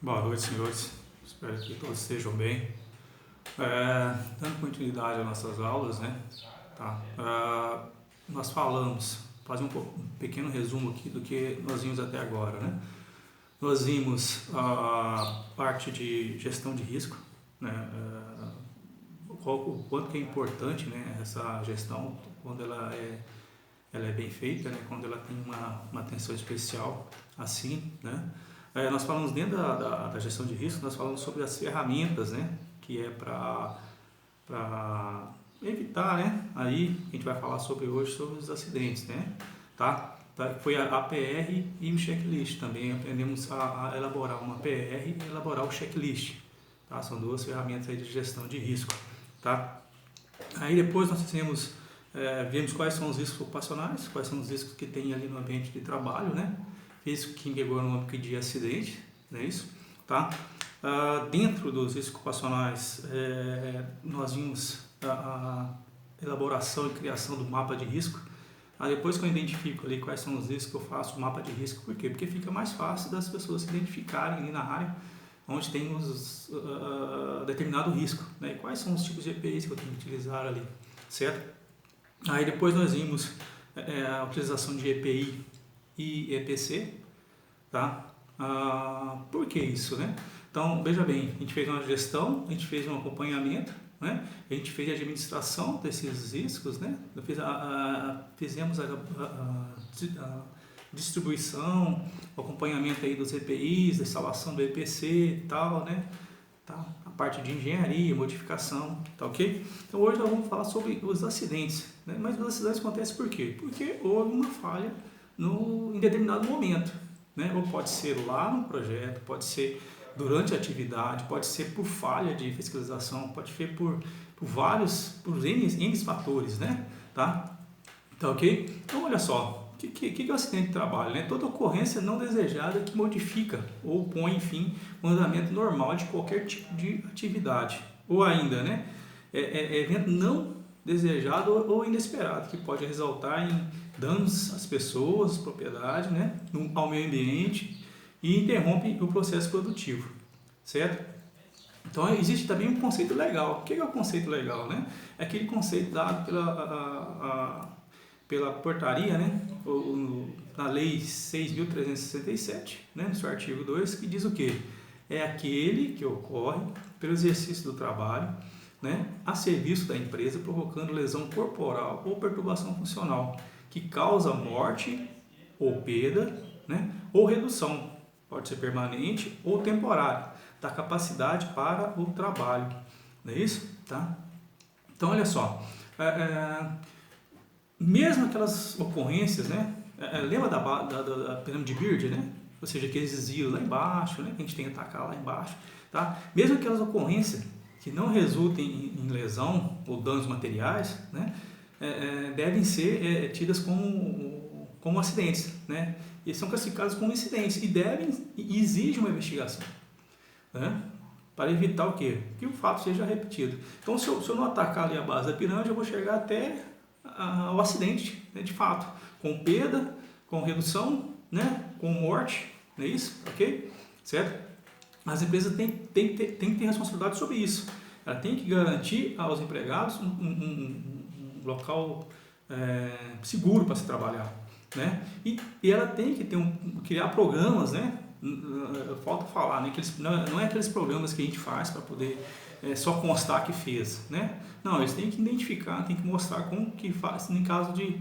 Boa noite, senhores. Espero que todos estejam bem. Dando continuidade às nossas aulas, né? Tá? Nós falamos, fazer um pequeno resumo aqui do que nós vimos até agora, né? Nós vimos a parte de gestão de risco, né? O quanto que é importante, né, essa gestão quando ela é bem feita, né? Quando ela tem uma atenção especial assim, né? Nós falamos dentro da gestão de risco, nós falamos sobre as ferramentas, né, que é para evitar, né, aí a gente vai falar hoje sobre os acidentes, né, tá? Foi a APR e o checklist, também aprendemos a elaborar uma APR e elaborar o checklist, tá? São duas ferramentas aí de gestão de risco, tá? Aí depois nós vimos quais são os riscos ocupacionais, quais são os riscos que tem ali no ambiente de trabalho, né? Risco que pegou no âmbito de acidente, não é isso? Tá? Dentro dos riscos ocupacionais, nós vimos a elaboração e criação do mapa de risco. Depois que eu identifico ali quais são os riscos, eu faço o mapa de risco. Por quê? Porque fica mais fácil das pessoas se identificarem ali na área onde tem determinado risco, né? E quais são os tipos de EPIs que eu tenho que utilizar ali, certo? Aí depois nós vimos a utilização de EPI e EPC, tá? Por que isso, né? Então, veja bem, a gente fez uma gestão, a gente fez um acompanhamento, né? A gente fez a administração desses riscos, né? Fizemos a distribuição, o acompanhamento aí dos EPIs, da instalação do EPC e tal, né? Tá? A parte de engenharia, modificação, tá ok? Então hoje nós vamos falar sobre os acidentes, né? Mas os acidentes acontecem por quê? Porque houve uma falha em determinado momento, né? Ou pode ser lá no projeto, pode ser durante a atividade, pode ser por falha de fiscalização, pode ser por N fatores, né? Tá ok? Então olha só, o que é o acidente de trabalho, né? Toda ocorrência não desejada que modifica ou põe, enfim, o andamento normal de qualquer tipo de atividade, ou ainda, né? Evento não desejado ou inesperado, que pode resultar em danos às pessoas, propriedade, né, ao meio ambiente e interrompe o processo produtivo, certo? Então existe também um conceito legal. O que é o conceito legal, né? É aquele conceito dado pela portaria, né, na lei 6.367, né, no seu artigo 2, que diz o quê? É aquele que ocorre pelo exercício do trabalho, né, a serviço da empresa, provocando lesão corporal ou perturbação funcional, que causa morte ou perda, né, ou redução, pode ser permanente ou temporária, da capacidade para o trabalho. Não é isso? Tá? Então, olha só, mesmo aquelas ocorrências, né, lembra da pirâmide de Beard, né? Ou seja, aqueles desvios lá embaixo, né, que a gente tem que atacar lá embaixo, tá? Mesmo aquelas ocorrências que não resultem em lesão ou danos materiais, né, devem ser tidas como acidentes, né? E são classificados como incidentes e exigem uma investigação, né, para evitar o quê? Que o fato seja repetido. Então, se eu não atacar ali a base da pirâmide, eu vou chegar até o acidente, né, de fato, com perda, com redução, né, com morte, não é isso? Ok? Certo? As empresas têm que ter responsabilidade sobre isso. Ela tem que garantir aos empregados um local seguro para se trabalhar, né? E ela tem que criar programas, né? Falta falar, né? Não é aqueles programas que a gente faz para poder só constar que fez, né? Não, eles têm que identificar, têm que mostrar como que faz em caso de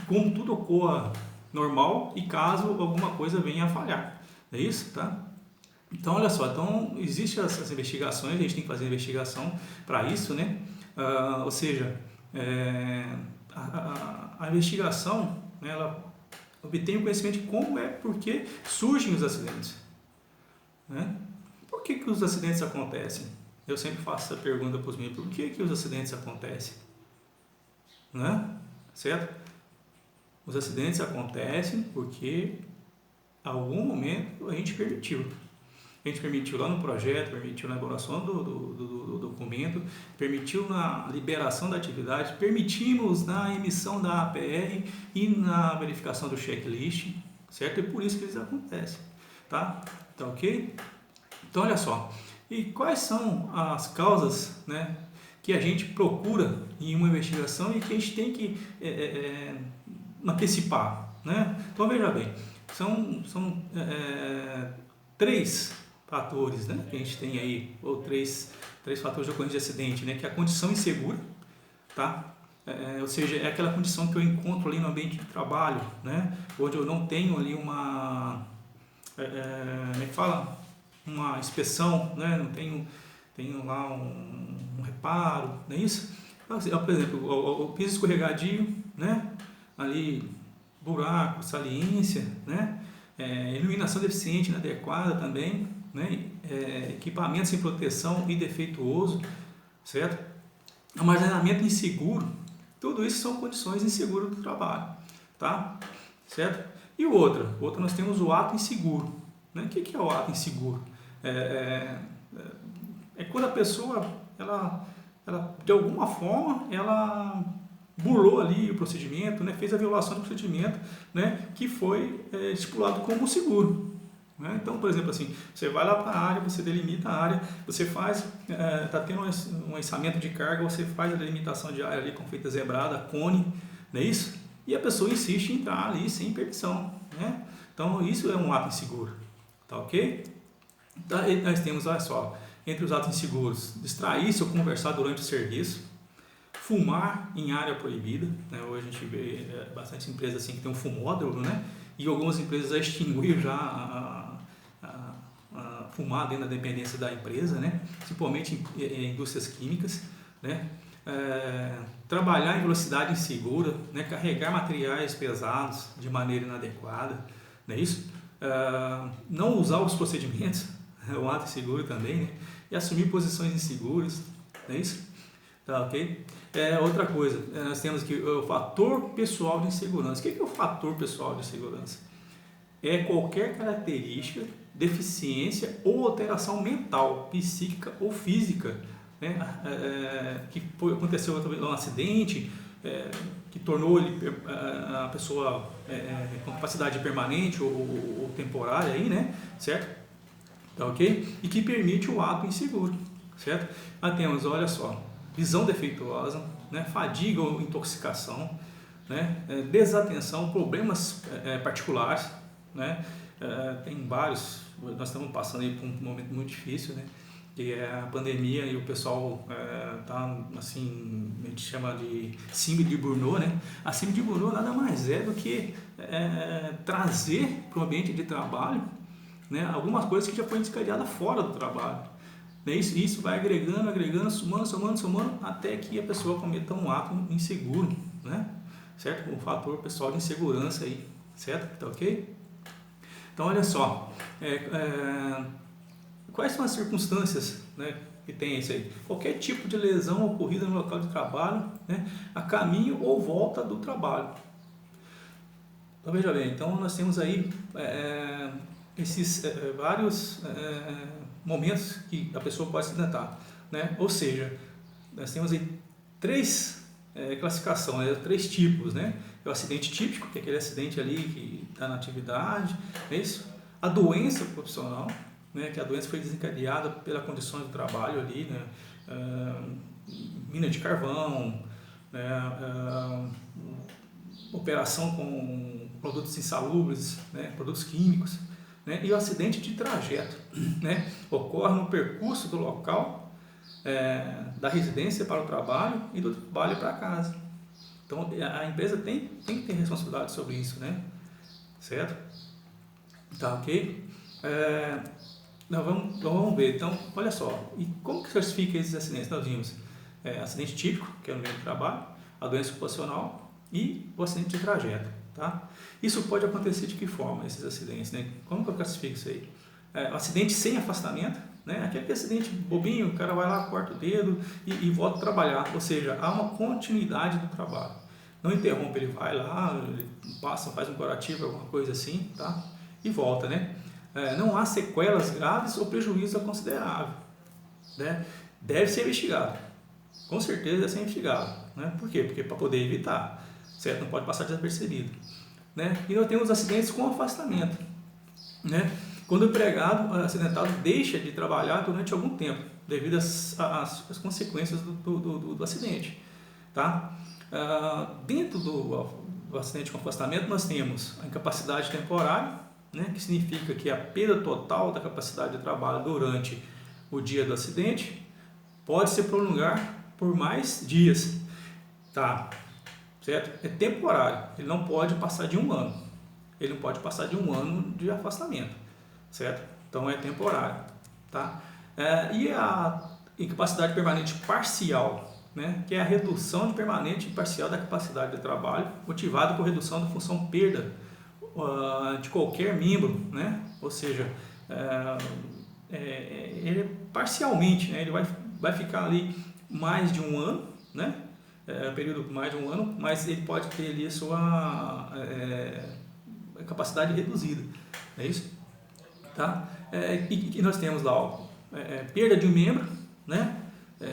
como tudo ocorra normal e caso alguma coisa venha a falhar, é isso, tá? Então, olha só, existem essas investigações, a gente tem que fazer investigação para isso, né? Ou seja, a investigação, né, ela obtém o conhecimento de por que surgem os acidentes, né? Por que os acidentes acontecem? Eu sempre faço essa pergunta para os meus, por que os acidentes acontecem? Né? Certo? Os acidentes acontecem porque em algum momento a gente permitiu. A gente permitiu lá no projeto, permitiu na elaboração do documento, permitiu na liberação da atividade, permitimos na emissão da APR e na verificação do checklist, certo? E por isso que eles acontecem, tá? Tá ok? Então, olha só. E quais são as causas, né, que a gente procura em uma investigação e que a gente tem que antecipar, né? Então, veja bem, são três fatores, né, que a gente tem aí, ou três fatores de ocorrência de acidente, né, que é a condição insegura, tá? Ou seja, é aquela condição que eu encontro ali no ambiente de trabalho, né, onde eu não tenho ali como é que fala? Uma inspeção, né, não tenho lá um reparo, não é isso? Então, assim, por exemplo, o piso escorregadio, né, ali buraco, saliência, né, iluminação deficiente inadequada também, né, equipamento sem proteção e defeituoso, certo? Armazenamento inseguro, tudo isso são condições inseguras do trabalho, tá? Certo? E outra nós temos o ato inseguro, né? O que é o ato inseguro? É quando a pessoa, ela de alguma forma, ela burlou ali o procedimento, né? Fez a violação do procedimento, né? Que foi estipulado como seguro. Né? Então, por exemplo, assim, você vai lá para a área, você delimita a área, você faz, está tendo um içamento de carga, você faz a delimitação de área ali com fita zebrada, cone, não é isso? E a pessoa insiste em entrar ali sem permissão, né? Então, isso é um ato inseguro, tá ok? Então, nós temos, olha só, entre os atos inseguros, distrair-se ou conversar durante o serviço, fumar em área proibida, né? Hoje a gente vê bastante empresas assim que tem um fumódromo, né? E algumas empresas já extinguiram já a fumar dentro da dependência da empresa, né? Principalmente em indústrias químicas, né? Trabalhar em velocidade insegura, né? Carregar materiais pesados de maneira inadequada, não é isso? Não usar os procedimentos, é um ato inseguro também, né? E assumir posições inseguras, não é isso? Tá, ok? Outra coisa, nós temos aqui o fator pessoal de insegurança. O que é o fator pessoal de insegurança? É qualquer característica, deficiência ou alteração mental, psíquica ou física, né? Que aconteceu um acidente, que tornou a pessoa com capacidade permanente ou temporária, aí, né? Certo? Tá, ok? E que permite o ato inseguro, certo? Nós temos, olha só, visão defeituosa, né? Fadiga ou intoxicação, né? Desatenção, problemas particulares, né? Tem vários, nós estamos passando aí por um momento muito difícil, né? Que é a pandemia e o pessoal tá assim, a gente chama de síndrome de Burnout, né? A síndrome de Burnout nada mais é do que trazer para o ambiente de trabalho, né, algumas coisas que já foram descarregadas fora do trabalho. Né? Isso vai agregando, somando, até que a pessoa cometa um ato inseguro, né? Certo? Um fator pessoal de insegurança aí, certo? Tá ok? Então, olha só, quais são as circunstâncias, né, que tem isso aí? Qualquer tipo de lesão ocorrida no local de trabalho, né, a caminho ou volta do trabalho. Então, veja bem, então nós temos aí esses vários momentos que a pessoa pode se acidentar, né? Ou seja, nós temos aí três classificações, né? Três tipos, né? É o acidente típico, que é aquele acidente ali que está na atividade, é isso? A doença profissional, né? Que a doença foi desencadeada pela condição do trabalho ali, né? Mina de carvão, né? Operação com produtos insalubres, né? Produtos químicos. Né? E o acidente de trajeto, né? Ocorre no percurso do local da residência para o trabalho e do trabalho para casa. Então a empresa tem que ter responsabilidade sobre isso, né? Certo? Tá, ok? Nós vamos ver. Então, olha só, e como que classifica esses acidentes? Nós vimos acidente típico, que é no meio do trabalho, a doença ocupacional e o acidente de trajeto. Tá? Isso pode acontecer de que forma, esses acidentes, né? Como que eu classifico isso aí? Acidente sem afastamento, né? Aquele acidente bobinho, o cara vai lá, corta o dedo e volta a trabalhar, ou seja, há uma continuidade do trabalho. Não interrompe, ele vai lá, ele passa, faz um curativo, alguma coisa assim, tá? E volta, né? Não há sequelas graves ou prejuízo considerável, né? Deve ser investigado, com certeza deve ser investigado, né? Por quê? Porque para poder evitar, certo? Não pode passar desapercebido, né? E nós temos acidentes com afastamento, né? quando o empregado acidentado deixa de trabalhar durante algum tempo, devido às consequências do acidente. Tá? Dentro do acidente com afastamento, nós temos a incapacidade temporária, né, que significa que a perda total da capacidade de trabalho durante o dia do acidente pode se prolongar por mais dias. Tá? Certo? É temporário, ele não pode passar de 1 ano. Ele não pode passar de 1 ano de afastamento, certo? Então é temporário, tá? E a incapacidade permanente parcial, né? Que é a redução de permanente e parcial da capacidade de trabalho, motivada por redução da função perda de qualquer membro, né? Ou seja, ele parcialmente, né? Ele vai ficar ali mais de 1 ano, né? Período mais de 1 ano, mas ele pode ter ali a sua capacidade reduzida, é isso? Tá? E nós temos lá perda de um membro, né?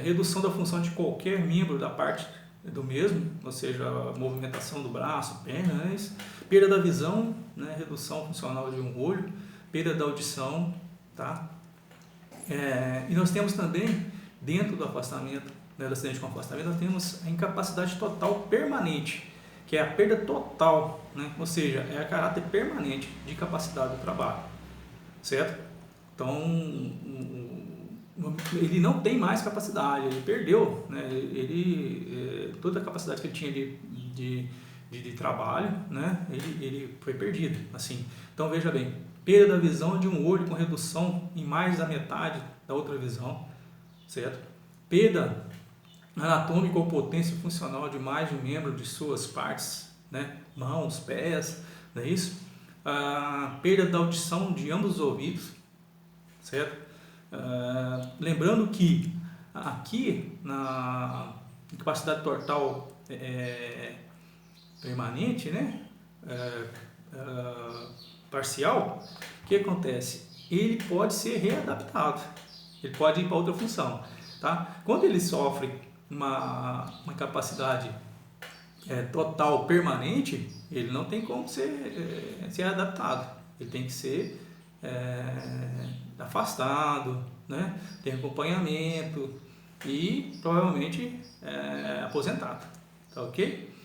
Redução da função de qualquer membro da parte do mesmo, ou seja, movimentação do braço, pernas, perda da visão, né? Redução funcional de um olho, perda da audição, tá? E nós temos também, dentro do afastamento, do acidente com afastamento, nós temos a incapacidade total permanente, que é a perda total, né? Ou seja, é a caráter permanente de capacidade do trabalho, certo? Então, ele não tem mais capacidade, ele perdeu, né? Toda a capacidade que ele tinha de trabalho, né? Ele foi perdido, assim. Então, veja bem, perda da visão de um olho com redução em mais da metade da outra visão, certo? Perda anatômica ou potência funcional de mais de um membro de suas partes, né? Mãos, pés, não é isso? Perda da audição de ambos os ouvidos, certo? Lembrando que aqui na incapacidade total permanente, né? Parcial, o que acontece? Ele pode ser readaptado, ele pode ir para outra função, tá? Quando ele sofre uma incapacidade total permanente, ele não tem como ser adaptado, ele tem que ser afastado, né? Tem acompanhamento e provavelmente aposentado, tá ok?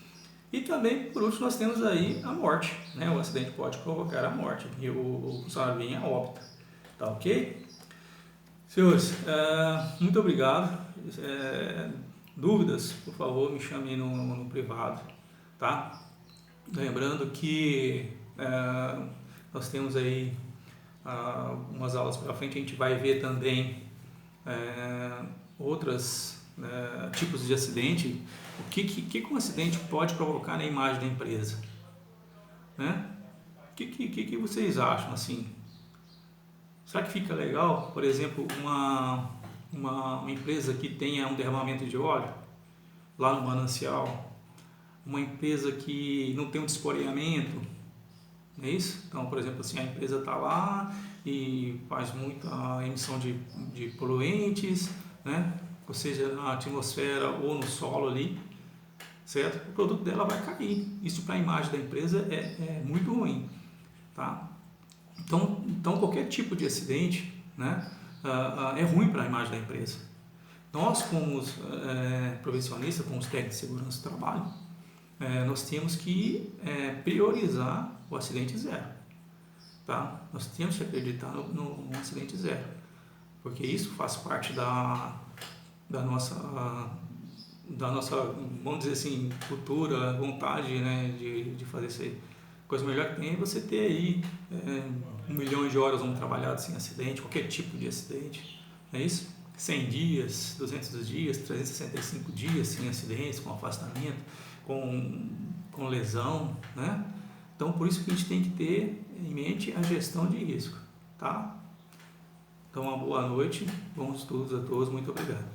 E também, por último, nós temos aí a morte, né? O acidente pode provocar a morte e o funcionário vem a óbito, tá ok? Senhores, muito obrigado. Dúvidas, por favor, me chame no privado, tá? Lembrando que nós temos aí umas aulas pela frente, a gente vai ver também outros tipos de acidente, o que um acidente pode provocar na imagem da empresa, né? O que vocês acham, assim? Será que fica legal, por exemplo, uma empresa que tenha um derramamento de óleo lá no manancial, uma empresa que não tem um desporeamento, não é isso? Então, por exemplo, assim, a empresa está lá e faz muita emissão de poluentes, né? Ou seja, na atmosfera ou no solo ali, certo? O produto dela vai cair. Isso para a imagem da empresa é muito ruim, tá? Então qualquer tipo de acidente, né, é ruim para a imagem da empresa. Nós, como profissionistas, como os técnicos de segurança do trabalho, nós temos que priorizar o acidente zero, tá? Nós temos que acreditar no acidente zero, porque isso faz parte da nossa, vamos dizer assim, cultura, vontade, né, de fazer isso aí. A coisa melhor que tem é você ter aí 1 milhão de horas trabalhadas sem acidente, qualquer tipo de acidente, não é isso? 100 dias, 200 dias, 365 dias sem acidentes, com afastamento, com lesão, né? Então, por isso que a gente tem que ter em mente a gestão de risco, tá? Então, uma boa noite, bons estudos a todos, muito obrigado.